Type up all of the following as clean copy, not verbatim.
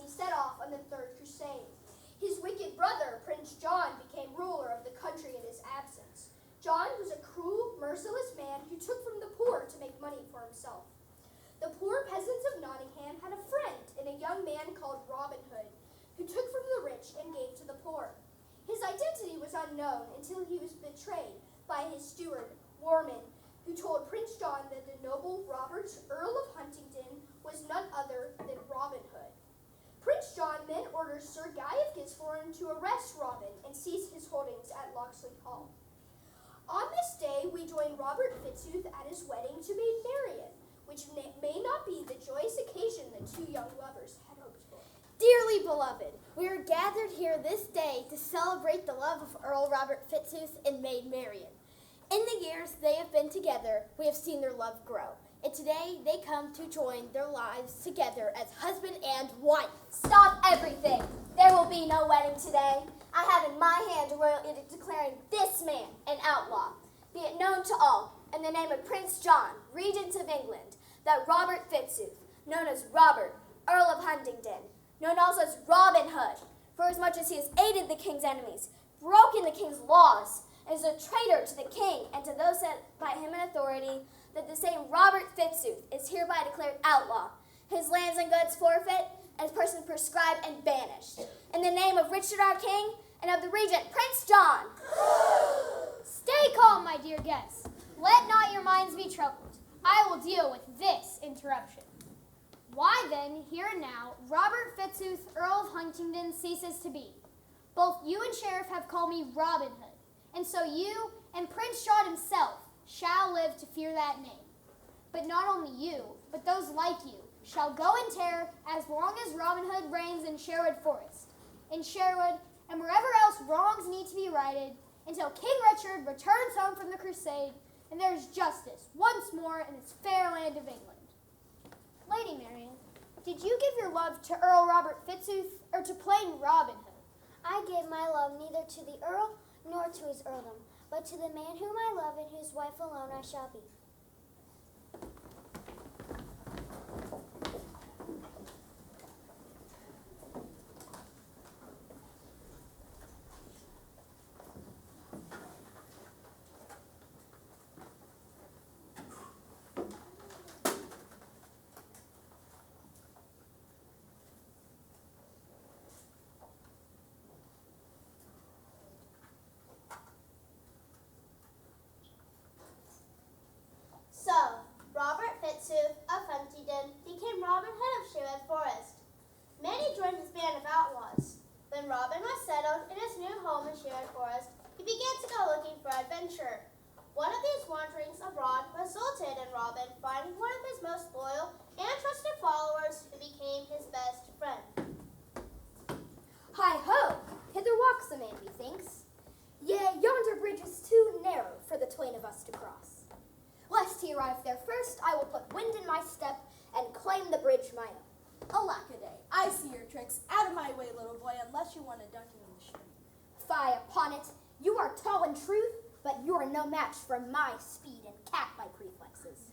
he set off on the Third Crusade. His wicked brother, Prince John, became ruler of the country in his absence. John was a cruel, merciless man who took from the poor to make money for himself. The poor peasants of Nottingham had a friend in a young man called Robin Hood, who took from the rich and gave to the poor. His identity was unknown until he was betrayed by his steward, Warman, who told Prince John that the noble Robert, Earl of Huntingdon, was none other than Robin Hood. Prince John then orders Sir Guy of Gisborne to arrest Robin and seize his holdings at Locksley Hall. On this day, we join Robert Fitzooth at his wedding to Maid Marian, which may not be the joyous occasion the two young lovers had hoped for. Dearly beloved, we are gathered here this day to celebrate the love of Earl Robert Fitzooth and Maid Marian. In the years they have been together, we have seen their love grow, and today they come to join their lives together as husband and wife. Stop everything! There will be no wedding today. I have in my hand a royal edict declaring this man an outlaw. Be it known to all, in the name of Prince John, Regent of England, that Robert Fitzooth, known as Robert, Earl of Huntingdon, known also as Robin Hood, forasmuch as he has aided the king's enemies, broken the king's laws, and is a traitor to the king and to those set by him in authority, that the same Robert Fitzooth is hereby declared outlaw, his lands and goods forfeit, and his person proscribed and banished. In the name of Richard our king, and of the regent, Prince John. Stay calm, my dear guests. Let not your minds be troubled. I will deal with this interruption. Why then, here and now, Robert Fitzooth, Earl of Huntingdon, ceases to be. Both you and Sheriff have called me Robin Hood, and so you and Prince John himself shall live to fear that name. But not only you, but those like you, shall go in terror as long as Robin Hood reigns in Sherwood Forest, in Sherwood, and wherever else wrongs need to be righted, until King Richard returns home from the crusade, and there is justice once more in this fair land of England. Lady Marian, did you give your love to Earl Robert Fitzooth, or to plain Robin Hood? I gave my love neither to the Earl nor to his earldom, but to the man whom I love and whose wife alone I shall be. Fitzooth of Huntingdon became Robin Hood of Sherwood Forest. Many joined his band of outlaws. When Robin was settled in his new home in Sherwood Forest, he began to go looking for adventure. One of these wanderings abroad resulted in Robin finding one of his most loyal and trusted followers, who became his best friend. Hi-ho! Hither walks a man, methinks. Yea, yonder bridge is too narrow for the twain of us to cross. Lest he arrive there first, I will put wind in my step and claim the bridge my own. Alackaday, I see your tricks. Out of my way, little boy, unless you want a dunking in the stream. Fie upon it. You are tall in truth, but you are no match for my speed and cat-like reflexes.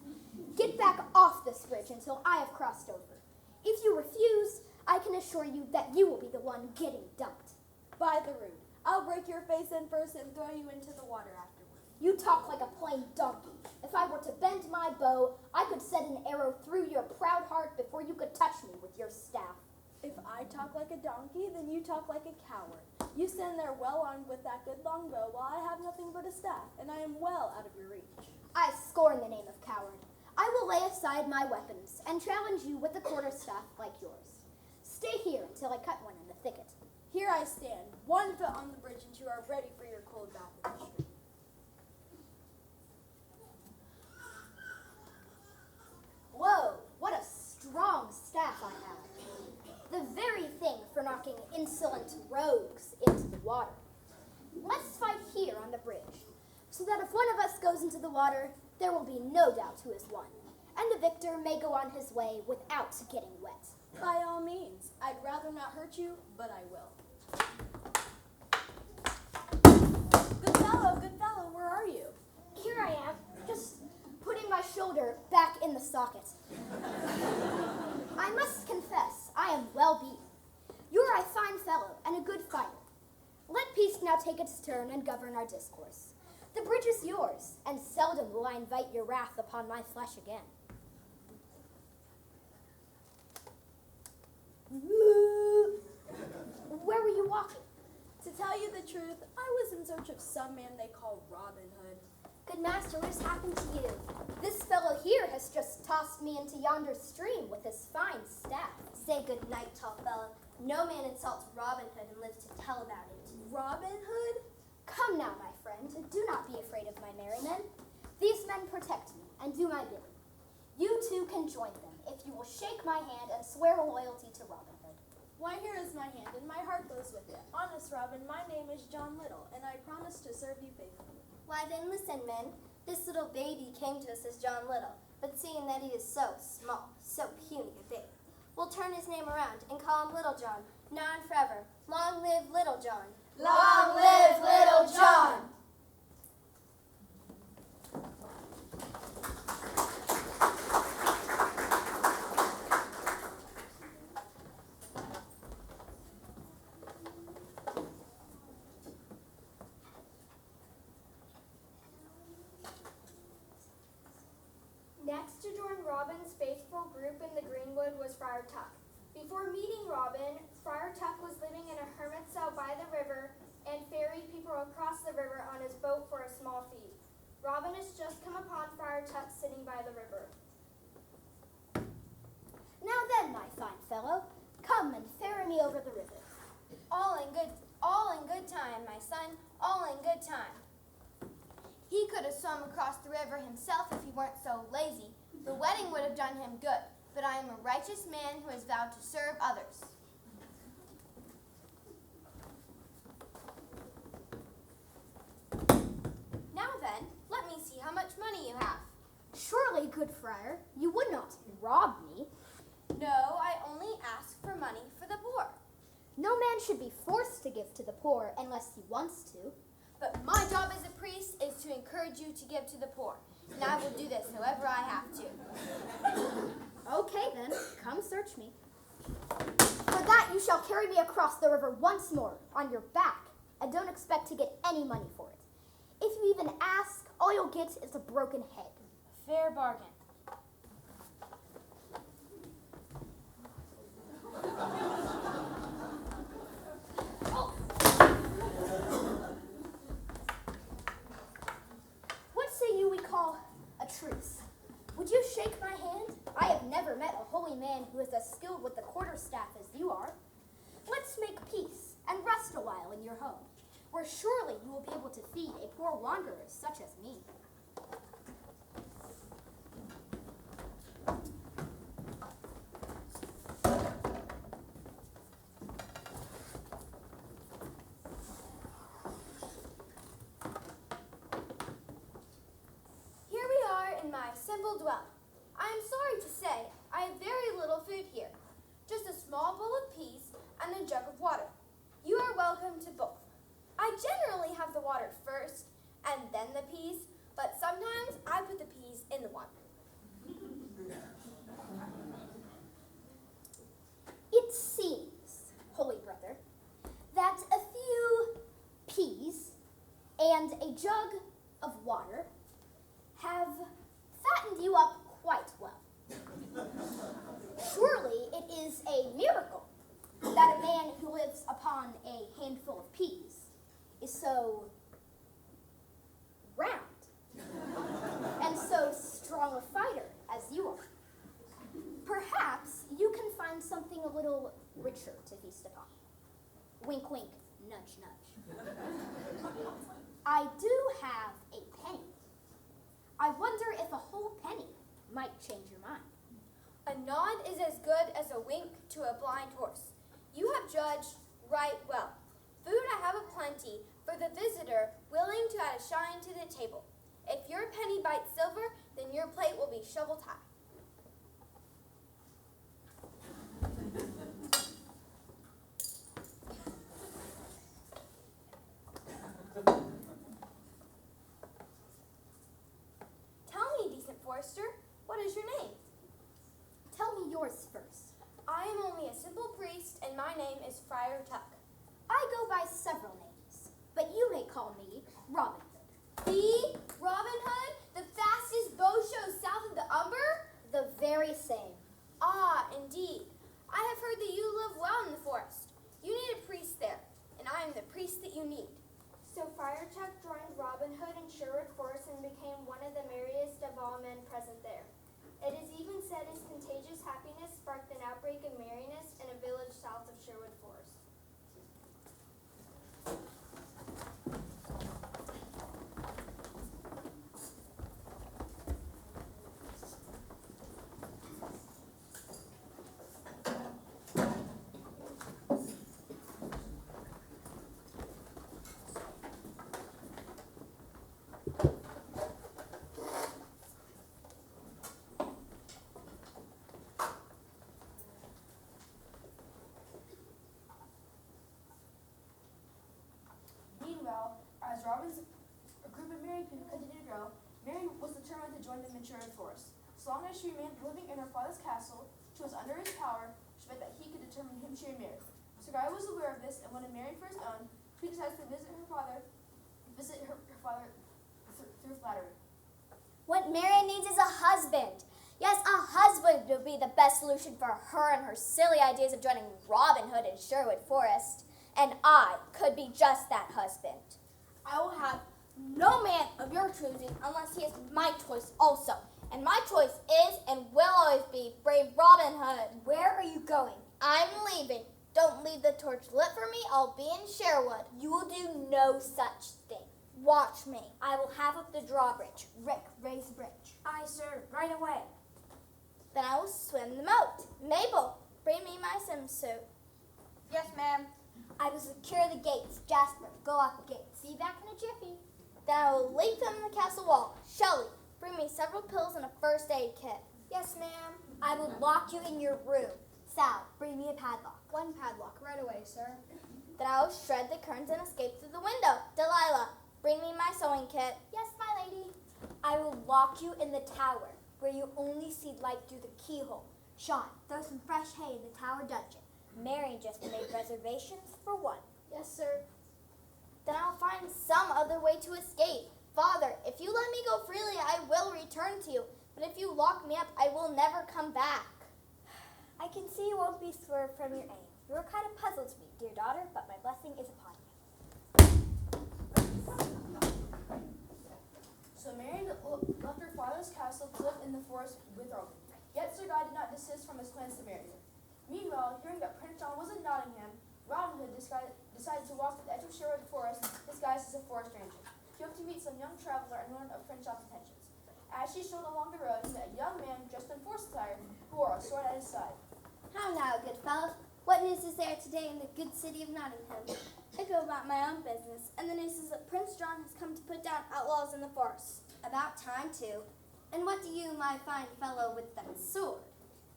Get back off this bridge until I have crossed over. If you refuse, I can assure you that you will be the one getting dumped. By the rood, I'll break your face in first and throw you into the water afterward. You talk like a plain donkey. If I were to bend my bow, I could send an arrow through your proud heart before you could touch me with your staff. If I talk like a donkey, then you talk like a coward. You stand there well armed with that good long bow, while I have nothing but a staff, and I am well out of your reach. I scorn the name of coward. I will lay aside my weapons and challenge you with a quarterstaff like yours. Stay here until I cut one in the thicket. Here I stand, 1 foot on the bridge, and you are ready for your cold bath in the street. Whoa, what a strong staff I have. The very thing for knocking insolent rogues into the water. Let's fight here on the bridge, so that if one of us goes into the water, there will be no doubt who has won, and the victor may go on his way without getting wet. By all means. I'd rather not hurt you, but I will. Good fellow, where are you? Here I am, just putting my shoulder back in the socket. I must confess, I am well beaten. You're a fine fellow and a good fighter. Let peace now take its turn and govern our discourse. The bridge is yours, and seldom will I invite your wrath upon my flesh again. Where were you walking? To tell you the truth, I was in search of some man they call Robin Hood. Good master, what has happened to you? This fellow here has just tossed me into yonder stream with his fine staff. Say good night, tall fellow. No man insults Robin Hood and lives to tell about it. Robin Hood? Come now, my friend, do not be afraid of my merry men. These men protect me and do my bidding. You too can join them if you will shake my hand and swear loyalty to Robin Hood. Why, here is my hand, and my heart goes with it. Honest Robin, my name is John Little, and I promise to serve you faithfully. Why then listen, men. This little baby came to us as John Little, but seeing that he is so small, so puny a babe, we'll turn his name around and call him Little John, now and forever. Long live Little John. Long live Little John! Next to join Robin's faithful group in the greenwood was Friar Tuck. Before meeting Robin, Friar Tuck was living in a hermit cell by the river and ferried people across the river on his boat for a small fee. Robin has just come upon Friar Tuck sitting by the river. Now then, my fine fellow, come and ferry me over the river. All in good time, my son, all in good time. He could have swum across the river himself if he weren't so lazy. The wedding would have done him good, but I am a righteous man who has vowed to serve others. Now then, let me see how much money you have. Surely, good friar, you would not rob me. No, I only ask for money for the poor. No man should be forced to give to the poor unless he wants to. But my job as a priest is to encourage you to give to the poor, and I will do this however I have to. Okay then, come search me. For that you shall carry me across the river once more, on your back, and don't expect to get any money for it. If you even ask, all you'll get is a broken head. Fair bargain. What say you we call a truce? Would you shake my hand? I have never met a holy man who is as skilled with the quarterstaff as you are. Let's make peace and rest a while in your home, where surely you will be able to feed a poor wanderer such as me. Here we are in my simple dwelling. I am sorry to say I have very little food here, just a small bowl of peas and a jug of water. You are welcome to both. I generally have the water first and then the peas, but sometimes I put the peas in the water. It seems, holy brother, that a few peas and a jug of water have fattened you up quite well. Surely it is a miracle that a man who lives upon a handful of peas is so round and so strong a fighter as you are. Perhaps you can find something a little richer to feast upon. Wink, wink, nudge, nudge. I do have a penny. I wonder if a whole penny might change your mind. A nod is as good as a wink to a blind horse. You have judged right well. Food I have aplenty for the visitor willing to add a shine to the table. If your penny bites silver, then your plate will be shoveled high. Tell me, decent forester, what is your name? Tell me yours first. I am only a simple simple priest, and my name is Friar Tuck. I go by several names, but you may call me Robin Hood. The Robin Hood? The fastest bow show south of the Umber? The very same. Ah, indeed. I have heard that you live well in the forest. You need a priest there, and I am the priest that you need. So Friar Tuck joined Robin Hood in Sherwood Forest and became one of the merriest of all men present there. It is even said his contagious happiness sparked an outbreak of merriness in a village south of Sherwood Forest. Meanwhile, as a group of married people continued to grow, Mary was determined to join them in Sherwood Forest. So long as she remained living in her father's castle, she was under his power, which meant that he could determine whom she would marry. Sir Guy was aware of this, and wanted Mary for his own, he decided to visit her father through flattery. What Marion needs is a husband. Yes, a husband would be the best solution for her and her silly ideas of joining Robin Hood in Sherwood Forest. And I could be just that husband. I will have no man of your choosing unless he is my choice also. And my choice is and will always be brave Robin Hood. Where are you going? I'm leaving. Don't leave the torch lit for me. I'll be in Sherwood. You will do no such thing. Watch me. I will have up the drawbridge. Rick, raise the bridge. Aye, sir, right away. Then I will swim the moat. Mabel, bring me my swimsuit. Yes, ma'am. I will secure the gates. Jasper, go out the gates. Be back in a jiffy. Then I will leap them in the castle wall. Shelley, bring me several pills and a first aid kit. Yes, ma'am. I will lock you in your room. Sal, bring me a padlock. One padlock right away, sir. Then I will shred the curtains and escape through the window. Delilah, bring me my sewing kit. Yes, my lady. I will lock you in the tower, where you only see light through the keyhole. Sean, throw some fresh hay in the tower dungeon. Marion just made reservations for one. Yes, sir. Then I'll find some other way to escape. Father, if you let me go freely, I will return to you. But if you lock me up, I will never come back. I can see you won't be swerved from your aim. You are kind of puzzled to me, dear daughter, but my blessing is upon you. So Mary left her father's castle to live in the forest with Robin. Yet Sir Guy did not desist from his plans to marry her. Meanwhile, hearing that Prince John was in Nottingham, Robin Hood decided to walk to the edge of Sherwood Forest disguised as a forest ranger. He hoped to meet some young traveler and learn of Prince John's intentions. As she strolled along the road, he met a young man dressed in forest attire who wore a sword at his side. How now, good fellow? What news is there today in the good city of Nottingham? I go about my own business, and the news is that Prince John has come to put down outlaws in the forest. About time, too. And what do you, my fine fellow, with that sword?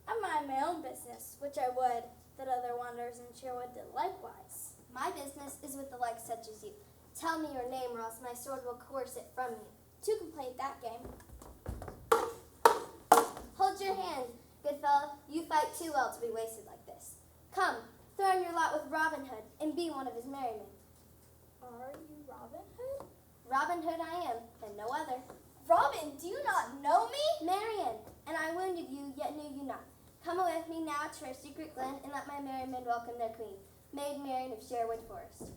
I mind my own business, which I would, that other wanderers in Sherwood did likewise. My business is with the like such as you. Tell me your name, or else my sword will coerce it from you. Two can play at that game. Hold your hand, good fellow. You fight too well to be wasted like this. Come, throw in your lot with Robin Hood, and be one of his merrymen. Are you Robin Hood? Robin Hood I am, and no other. Robin, do you not know me? Marian, and I wounded you, yet knew you not. Come away with me now to our secret glen, and let my merrymen welcome their queen, Maid Marian of Sherwood Forest.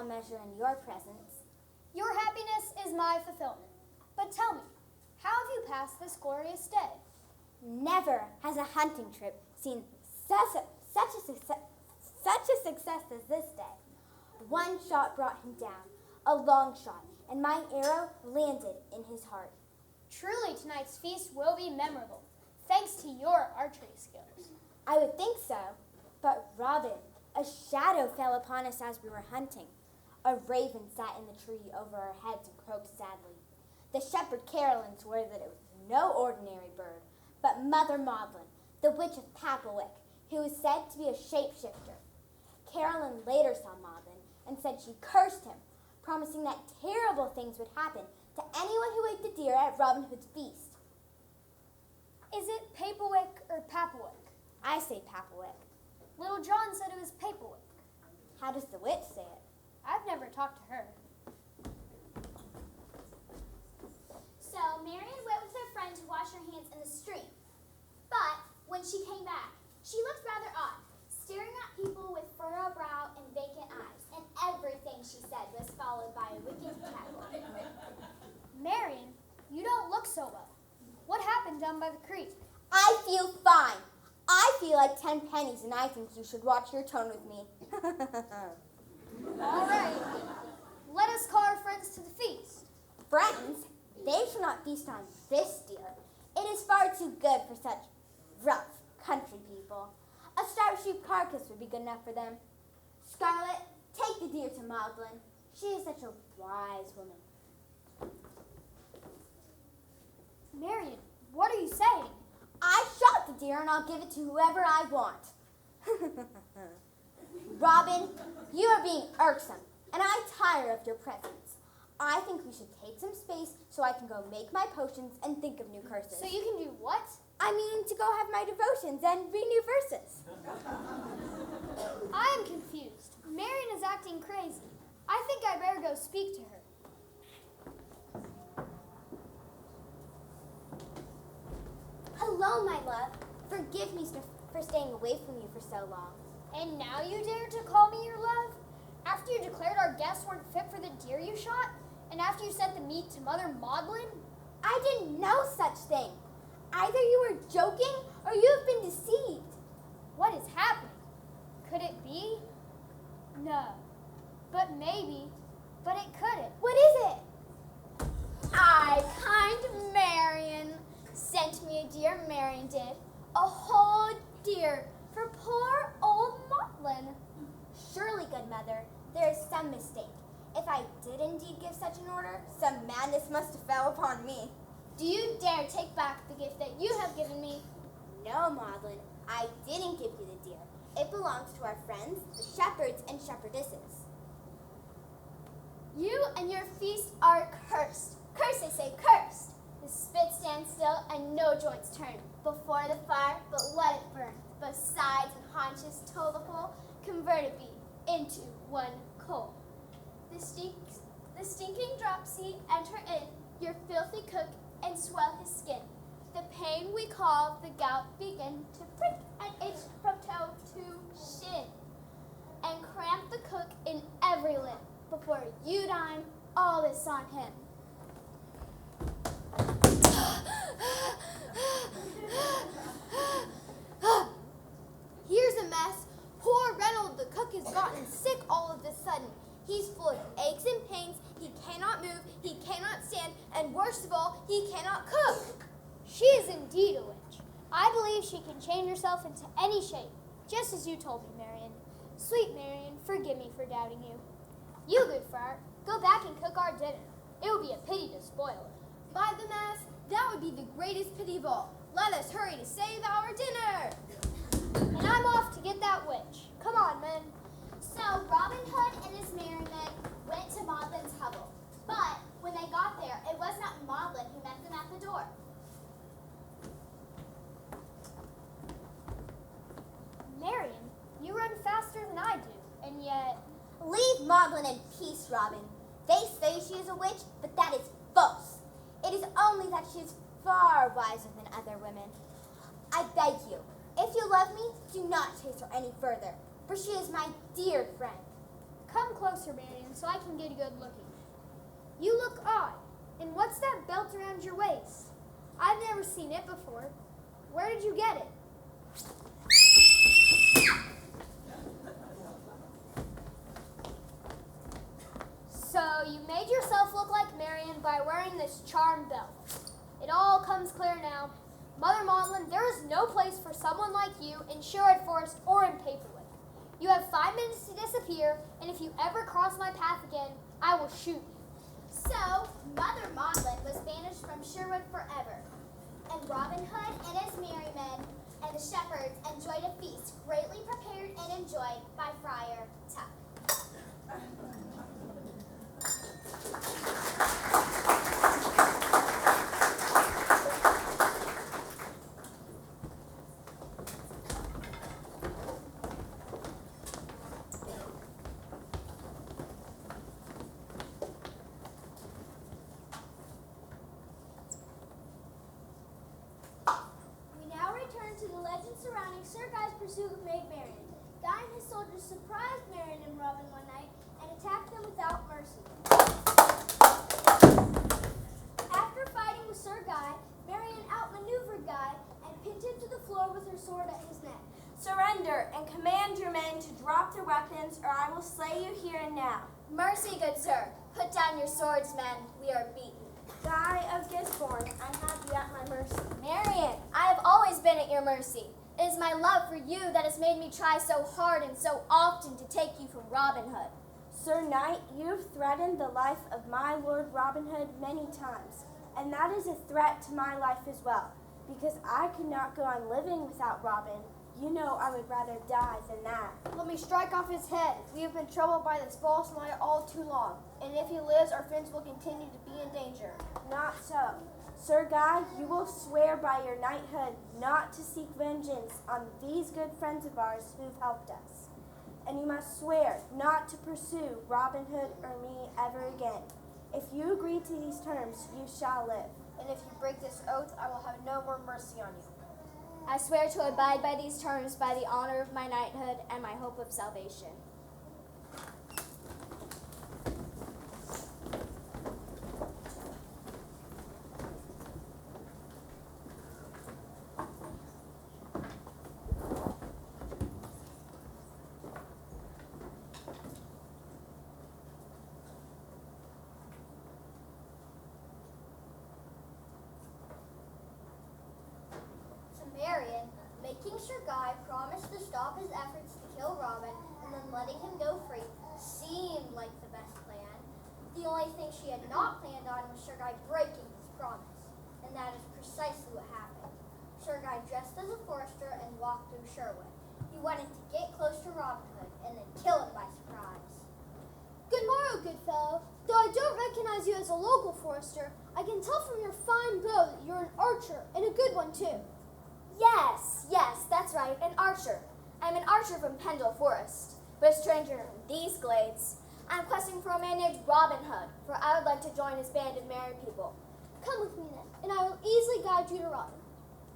shall measure in your presence. Your happiness is my fulfillment. But tell me, how have you passed this glorious day? Never has a hunting trip seen such a success as this day. One shot brought him down, a long shot, and my arrow landed in his heart. Truly, tonight's feast will be memorable, thanks to your archery skills. I would think so, but Robin, a shadow fell upon us as we were hunting. A raven sat in the tree over our heads and croaked sadly. The shepherd Carolyn swore that it was no ordinary bird, but Mother Maudlin, the witch of Papplewick, who was said to be a shapeshifter. Carolyn later saw Maudlin and said she cursed him, promising that terrible things would happen to anyone who ate the deer at Robin Hood's feast. Is it Papplewick or Papplewick? I say Papplewick. Little John said it was Papplewick. How does the witch say it? I've never talked to her. So Marian went with her friend to wash her hands in the stream. But when she came back, she looked rather odd, staring at people with furrowed brow and vacant eyes, and everything she said was followed by a wicked cackle. Marian, you don't look so well. What happened down by the creek? I feel fine. I feel like 10 pennies, and I think you should watch your tone with me. All right. Let us call our friends to the feast. Friends, they shall not feast on this deer. It is far too good for such rough country people. A starved sheep carcass would be good enough for them. Scarlet, take the deer to Maudlin. She is such a wise woman. Marian, what are you saying? I shot the deer, and I'll give it to whoever I want. Robin, you are being irksome, and I tire of your presence. I think we should take some space so I can go make my potions and think of new curses. So you can do what? I mean to go have my devotions and read new verses. I am confused. Marian is acting crazy. I think I better go speak to her. Hello, my love. Forgive me for staying away from you for so long. And now you dare to call me your love? After you declared our guests weren't fit for the deer you shot? And after you sent the meat to Mother Maudlin? I didn't know such thing. Either you were joking or you have been deceived. What is happening? Could it be? No. But maybe. But it couldn't. What is it? I, kind Marian, sent me a deer, Marian did. A whole deer for poor old Maudlin. Surely, good mother, there is some mistake. If I did indeed give such an order, some madness must have fell upon me. Do you dare take back the gift that you have given me? No, Maudlin, I didn't give you the deer. It belongs to our friends, the shepherds and shepherdesses. You and your feast are cursed. Cursed, I say, cursed. The spit stands still and no joints turn. Before the fire, but let it burn. Both sides and haunches toe the hole, converted be into one coal. The stinking dropsy enter in your filthy cook and swell his skin. The pain we call the gout begin to prick and itch from toe to shin, and cramp the cook in every limb. Before you dine, all this on him. Here's a mess. Poor Reynold the cook has gotten sick all of a sudden. He's full of aches and pains, he cannot move, he cannot stand, and worst of all, he cannot cook. She is indeed a witch. I believe she can change herself into any shape, just as you told me, Marian. Sweet Marian, forgive me for doubting you. You, good friar, go back and cook our dinner. It would be a pity to spoil it. By the mass, that would be the greatest pity of all. Let us hurry to save our dinner. And I'm off to get that witch. Come on, men. So Robin Hood and his merrymen went to Maudlin's hovel. But when they got there, it was not Maudlin who met them at the door. Marian, you run faster than I do, and yet... Leave Maudlin in peace, Robin. They say she is a witch, but that is false. It is only that she is far wiser than other women. I beg you, if you love me, do not chase her any further, for she is my dear friend. Come closer, Marion, so I can get a good look at you. You look odd. And what's that belt around your waist? I've never seen it before. Where did you get it? So you made yourself look like Marion by wearing this charm belt. It all comes clear now. Mother Maudlin, there is no place for someone like you in Sherwood Forest or in Paperwood. You have 5 minutes to disappear, and if you ever cross my path again, I will shoot you. So, Mother Maudlin was banished from Sherwood forever, and Robin Hood and his merry men and the shepherds enjoyed a feast greatly prepared and enjoyed by Friar Tuck. To the legend surrounding Sir Guy's pursuit of Maid Marian. Guy and his soldiers surprised Marian and Robin one night and attacked them without mercy. After fighting with Sir Guy, Marian outmaneuvered Guy and pinned him to the floor with her sword at his neck. Surrender and command your men to drop their weapons, or I will slay you here and now. Mercy, good sir. Put down your swords, men. We are beaten. Guy of Gisborne, I have you at my mercy. Marian, I have always been at your mercy. It is my love for you that has made me try so hard and so often to take you from Robin Hood. Sir Knight, you have threatened the life of my Lord Robin Hood many times, and that is a threat to my life as well, because I could not go on living without Robin. You know I would rather die than that. Let me strike off his head. We have been troubled by this false knight all too long, and if he lives, our friends will continue to be in danger. Not so. Sir Guy, you will swear by your knighthood not to seek vengeance on these good friends of ours who've helped us. And you must swear not to pursue Robin Hood or me ever again. If you agree to these terms, you shall live. And if you break this oath, I will have no more mercy on you. I swear to abide by these terms by the honor of my knighthood and my hope of salvation. Marian, making Sir Guy promise to stop his efforts to kill Robin and then letting him go free, seemed like the best plan. The only thing she had not planned on was Sir Guy breaking his promise, and that is precisely what happened. Sir Guy dressed as a forester and walked through Sherwood. He wanted to get close to Robin Hood and then kill him by surprise. Good morrow, good fellow. Though I don't recognize you as a local forester, I can tell from your fine bow that you're an archer, and a good one too. Yes, that's right, an archer. I'm an archer from Pendle Forest, but a stranger in these glades. I'm questing for a man named Robin Hood, for I would like to join his band of merry people. Come with me then, and I will easily guide you to Robin.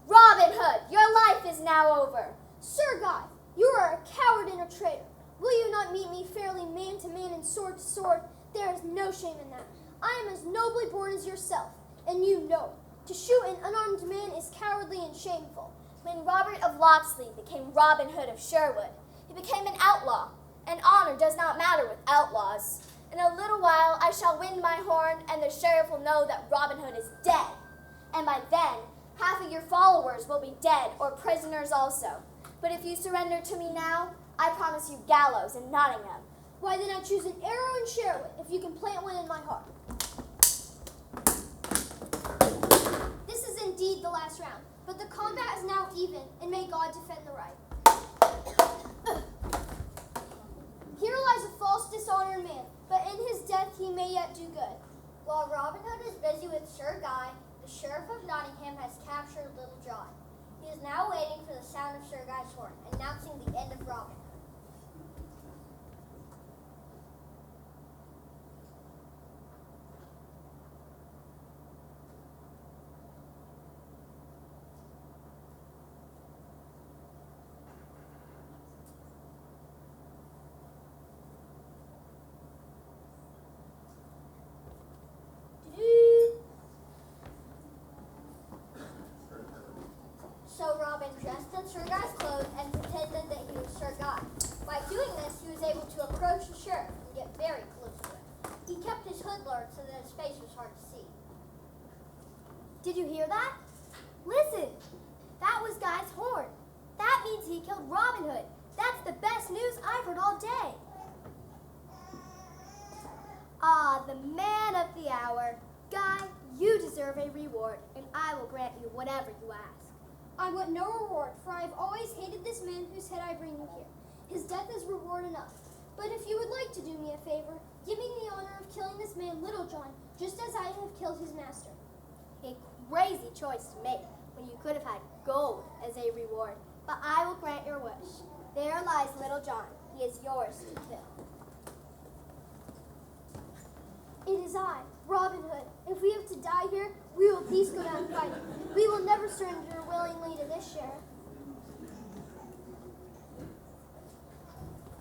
Robin Hood, your life is now over. Sir Guy, you are a coward and a traitor. Will you not meet me fairly man to man and sword to sword? There is no shame in that. I am as nobly born as yourself, and you know it. To shoot an unarmed man is cowardly and shameful. When Robert of Locksley became Robin Hood of Sherwood, he became an outlaw, and honor does not matter with outlaws. In a little while I shall wind my horn, and the sheriff will know that Robin Hood is dead. And by then, half of your followers will be dead or prisoners also. But if you surrender to me now, I promise you gallows in Nottingham. Why then I choose an arrow in Sherwood, if you can plant one in my heart. This is indeed the last round, but the combat is now even, and may God defend the right. Here lies a false, dishonored man, but in his death he may yet do good. While Robin Hood is busy with Sir Guy, the Sheriff of Nottingham has captured Little John. He is now waiting for the sound of Sir Guy's horn, announcing the end of Robin Hood. So Robin dressed in Sir Guy's clothes and pretended that he was Sir Guy. By doing this, he was able to approach the sheriff and get very close to him. He kept his hood lowered so that his face was hard to see. Did you hear that? Listen, that was Guy's horn. That means he killed Robin Hood. That's the best news I've heard all day. Ah, the man of the hour. Guy, you deserve a reward, and I will grant you whatever you ask. I want no reward, for I have always hated this man whose head I bring you here. His death is reward enough. But if you would like to do me a favor, give me the honor of killing this man, Little John, just as I have killed his master. A crazy choice to make when you could have had gold as a reward. But I will grant your wish. There lies Little John. He is yours to kill. It is I, Robin Hood. If we have to die here, we will peace go down fighting. We will never surrender willingly to this sheriff.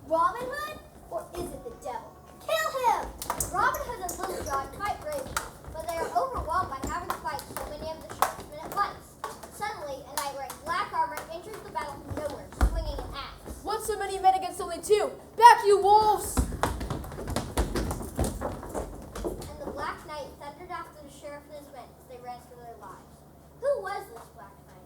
Robin Hood? Or is it the devil? Kill him! Robin Hood and Little John fight bravely, but they are overwhelmed by having to fight so many of the sheriff's men at once. Suddenly, a knight wearing black armor enters the battle from nowhere, swinging an axe. What's so many men against only two? Back, you wolves! And the Black Knight thundered after the sheriff and his men as they ran for their lives. Who was this Black Knight?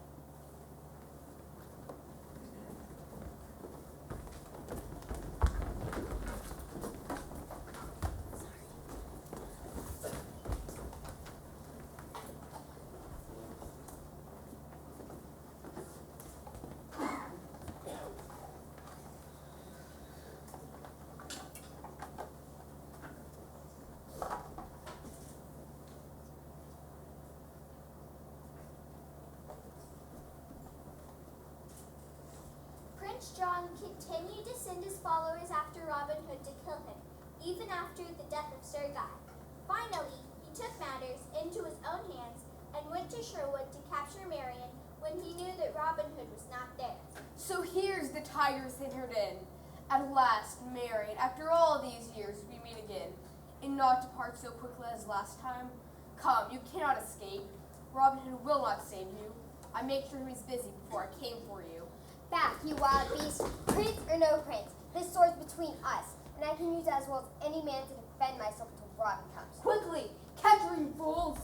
Prince John continued to send his followers after Robin Hood to kill him, even after the death of Sir Guy. Finally, he took matters into his own hands and went to Sherwood to capture Marion when he knew that Robin Hood was not there. So here's the tiger centered in. At last, Marion, after all these years, we meet again, and not depart so quickly as last time. Come, you cannot escape. Robin Hood will not save you. I made sure he was busy before I came for you. Back, you wild beast. Prince or no prince, this sword's between us, and I can use it as well as any man to defend myself until Robin comes. Quickly, catch her, you fools!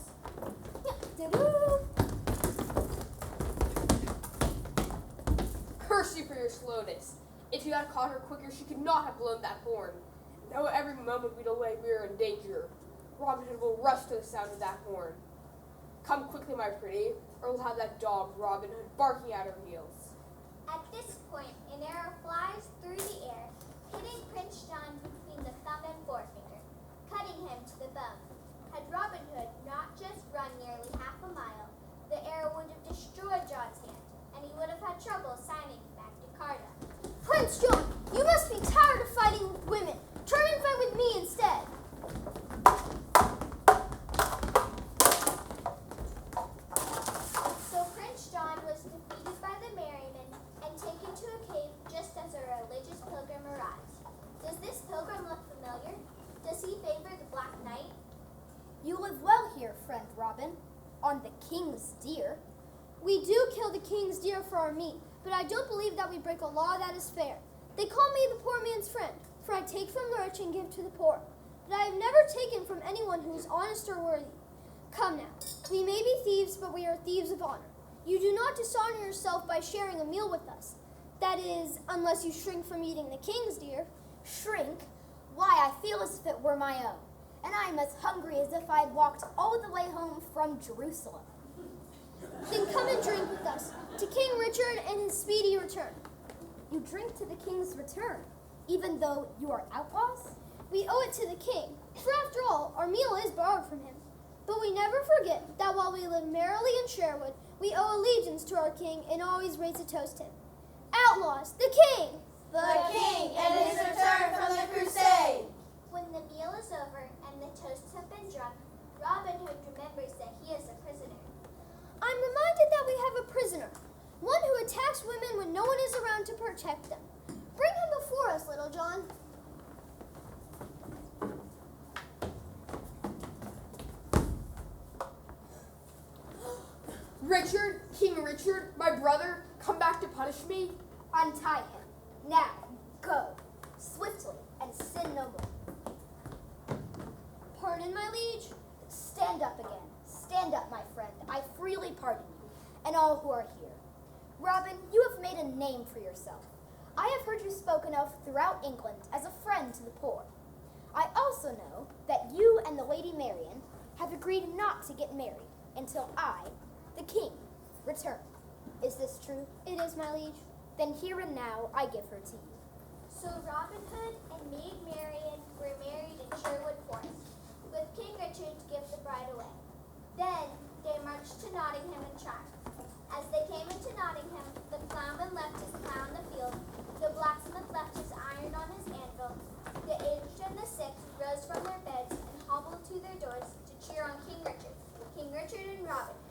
Curse you for your slowness. If you had caught her quicker, she could not have blown that horn. Now every moment we delay, we are in danger. Robin Hood will rush to the sound of that horn. Come quickly, my pretty, or we'll have that dog, Robin Hood, barking at her heels. At this point, an arrow flies through the air, hitting Prince John between the thumb and forefinger, cutting him to the bone. Had Robin Hood not just run nearly half a mile, the arrow would have destroyed John's hand, and he would have had trouble signing back to Carta. Prince John, you must be tired of fighting with women. Try and fight with me instead. So Prince John was defeated by the Merrymen and taken to a cave just as a religious pilgrim arrives. Does this pilgrim look familiar? Does he favor the Black Knight? You live well here, friend Robin, on the king's deer. We do kill the king's deer for our meat, but I don't believe that we break a law that is fair. They call me the poor man's friend, for I take from the rich and give to the poor. But I have never taken from anyone who is honest or worthy. Come now, we may be thieves, but we are thieves of honor. You do not dishonor yourself by sharing a meal with us. That is, unless you shrink from eating the king's deer. Shrink? Why, I feel as if it were my own, and I am as hungry as if I had walked all the way home from Jerusalem. Then come and drink with us, to King Richard and his speedy return. You drink to the king's return, even though you are outlaws? We owe it to the king, for after all, our meal is borrowed from him. But we never forget that while we live merrily in Sherwood, we owe allegiance to our king and always raise a toast to him. Outlaws, the king! The king and his return from the crusade. When the meal is over and the toasts have been drunk, Robin Hood remembers that he is a prisoner. I'm reminded that we have a prisoner, one who attacks women when no one is around to protect them. Bring him before us, Little John. Richard, King Richard. Richard, my brother, come back to punish me? Untie him. Now, go. Swiftly, and sin no more. Pardon, my liege? Stand up again. Stand up, my friend. I freely pardon you, and all who are here. Robin, you have made a name for yourself. I have heard you spoken of throughout England as a friend to the poor. I also know that you and the Lady Marian have agreed not to get married until I, the king, return. Is this true? It is, my liege. Then here and now I give her to you. So Robin Hood and Maid Marian were married in Sherwood Forest, with King Richard to give the bride away. Then they marched to Nottingham in triumph. As they came into Nottingham, the plowman left his plow in the field, the blacksmith left his iron on his anvil, the aged and the sick rose from their beds and hobbled to their doors to cheer on King Richard and Robin